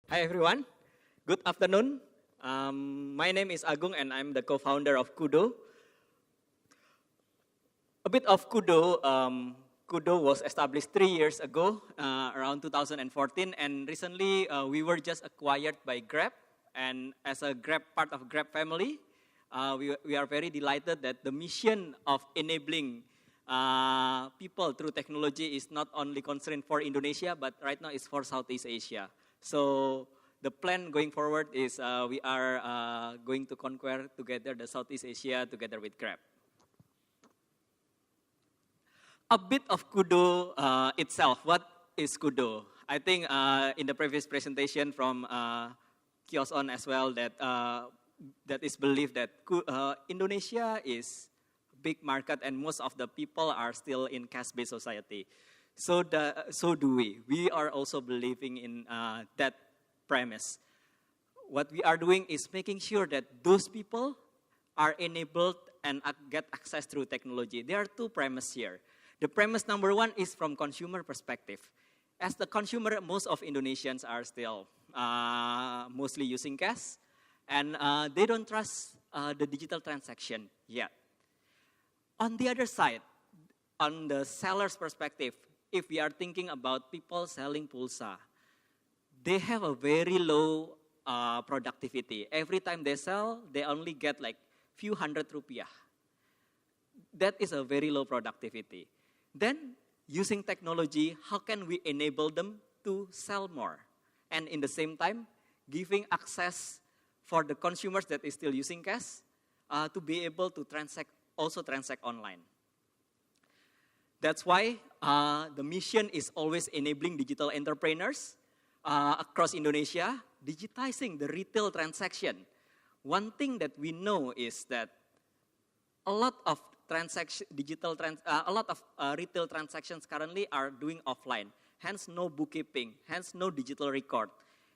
Hi everyone, good afternoon. My name is Agung and I'm the co-founder of Kudo. A bit of Kudo. Kudo was established 3 years ago, around 2014, and recently we were just acquired by Grab. And as a part of Grab family, we are very delighted that the mission of enabling people through technology is not only concerned for Indonesia, but right now it's for Southeast Asia. So the plan going forward is we are going to conquer together the Southeast Asia together with Grab. A bit of Kudo itself. What is Kudo? I think in the previous presentation from Kios on as well that that is believed that Indonesia is a big market and most of the people are still in cash-based society. So do we. We are also believing in that premise. What we are doing is making sure that those people are enabled and get access through technology. There are two premises here. The premise number one is from consumer perspective. As the consumer, most of Indonesians are still mostly using cash, and they don't trust the digital transaction yet. On the other side, on the seller's perspective, if we are thinking about people selling pulsa, they have a very low productivity. Every time they sell, they only get like few hundred rupiah. That is a very low productivity. Then, using technology, how can we enable them to sell more? And in the same time, giving access for the consumers that is still using cash to be able to also transact online. That's why the mission is always enabling digital entrepreneurs across Indonesia, digitizing the retail transaction. One thing that we know is that a lot of retail transactions currently are doing offline, hence no bookkeeping, hence no digital record.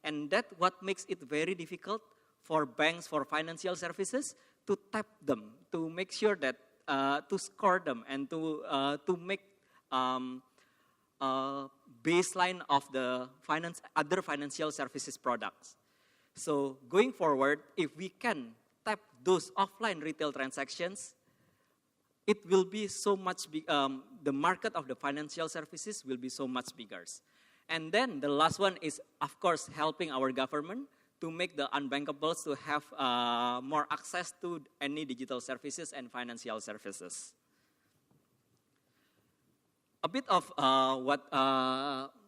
And that's what makes it very difficult for banks, for financial services, to tap them, to make sure that, to score them, and to make baseline of the other financial services products. So going forward, if we can tap those offline retail transactions, it will be so much big, the market of the financial services will be so much bigger. And then the last one is, of course, helping our government to make the unbankables to have more access to any digital services and financial services. A bit of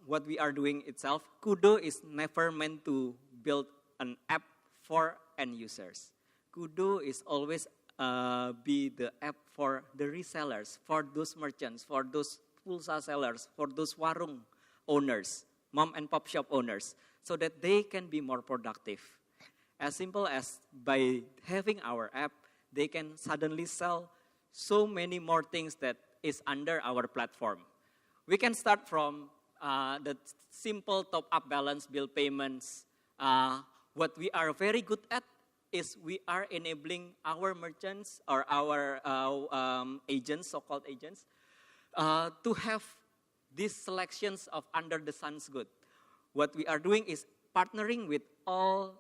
what we are doing itself, Kudo is never meant to build an app for end users. Kudo is always be the app for the resellers, for those merchants, for those pulsa sellers, for those warung owners, mom and pop shop owners, so that they can be more productive. As simple as by having our app, they can suddenly sell so many more things that is under our platform. We can start from the simple top-up balance bill payments. What we are very good at is we are enabling our merchants or our agents, so-called agents, to have these selections of under the sun's good. What we are doing is partnering with all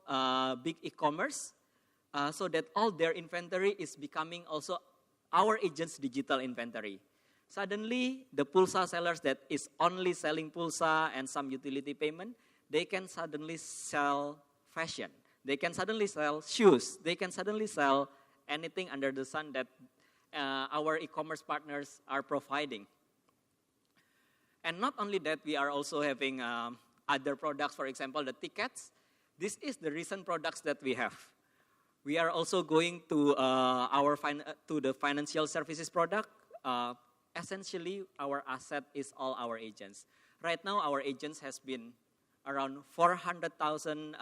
big e-commerce so that all their inventory is becoming also our agents' digital inventory. Suddenly, the pulsa sellers that is only selling pulsa and some utility payment, they can suddenly sell fashion. They can suddenly sell shoes. They can suddenly sell anything under the sun that our e-commerce partners are providing. And not only that, we are also having other products, for example, the tickets. This is the recent products that we have. We are also going to to the financial services product. Essentially, our asset is all our agents. Right now, our agents has been around 400,000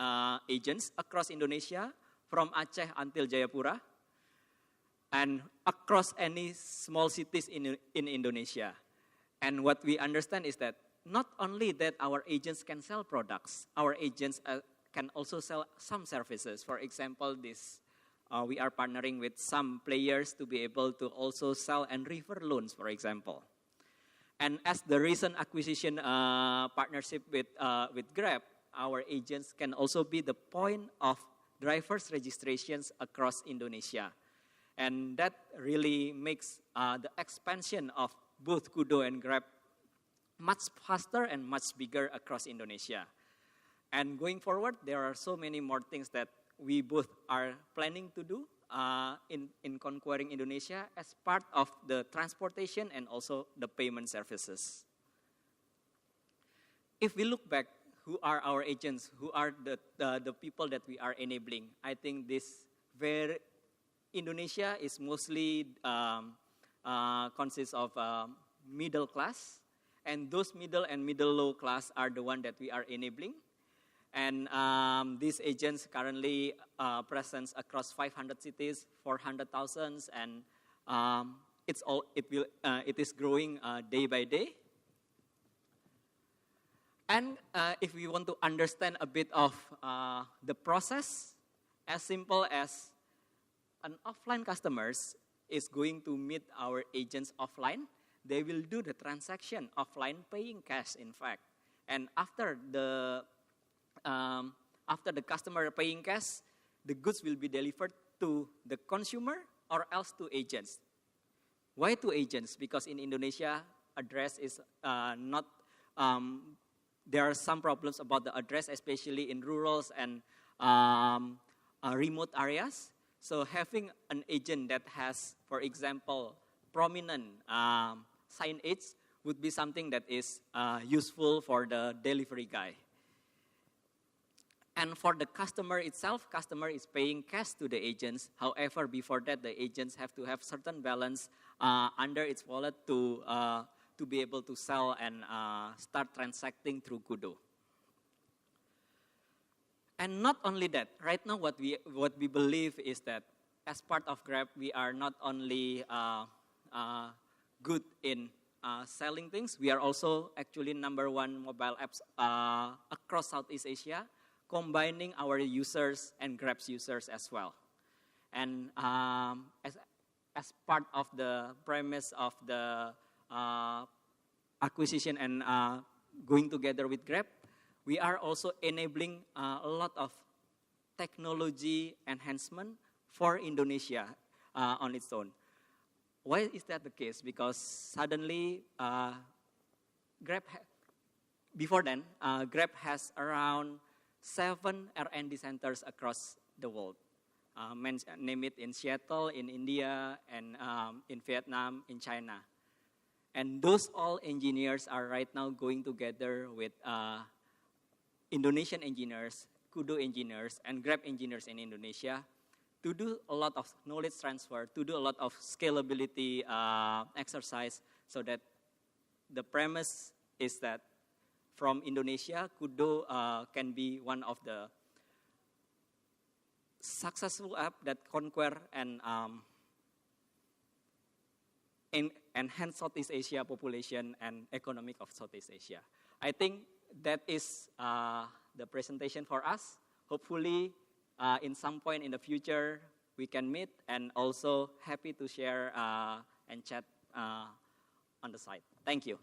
agents across Indonesia, from Aceh until Jayapura, and across any small cities in Indonesia. And what we understand is that not only that our agents can sell products, our agents can also sell some services. For example, we are partnering with some players to be able to also sell and refer loans, for example. And as the recent acquisition partnership with Grab, our agents can also be the point of drivers' registrations across Indonesia. And that really makes the expansion of both Kudo and Grab much faster and much bigger across Indonesia. And going forward, there are so many more things that we both are planning to do in conquering Indonesia as part of the transportation and also the payment services. If we look back, who are our agents? Who are the people that we are enabling? I think Indonesia is mostly consists of middle class, and those middle and middle low class are the one that we are enabling. And these agents currently present across 500 cities, 400,000, and it is growing day by day. And if we want to understand a bit of the process, as simple as an offline customers is going to meet our agents offline, they will do the transaction offline, paying cash, in fact. And after the customer paying cash, the goods will be delivered to the consumer or else to agents. Why to agents? Because in Indonesia, address is not. There are some problems about the address, especially in rural and remote areas. So having an agent that has, for example, prominent signage would be something that is useful for the delivery guy. And for the customer itself, customer is paying cash to the agents. However, before that, the agents have to have certain balance under its wallet to be able to sell and start transacting through Kudo. And not only that, right now what we believe is that as part of Grab, we are not only good in selling things, we are also actually #1 mobile apps across Southeast Asia, combining our users and Grab's users as well. And as part of the premise of the acquisition and going together with Grab, we are also enabling a lot of technology enhancement for Indonesia on its own. Why is that the case? Because suddenly, before then, Grab has around 7 R&D centers across the world. Name it in Seattle, in India, and in Vietnam, in China. And those all engineers are right now going together with Indonesian engineers, Kudo engineers, and Grab engineers in Indonesia to do a lot of knowledge transfer, to do a lot of scalability exercise, so that the premise is that from Indonesia, Kudo can be one of the successful app that conquer and enhance Southeast Asia population and economic of Southeast Asia. I think that is the presentation for us. Hopefully, in some point in the future, we can meet, and also happy to share and chat on the site. Thank you.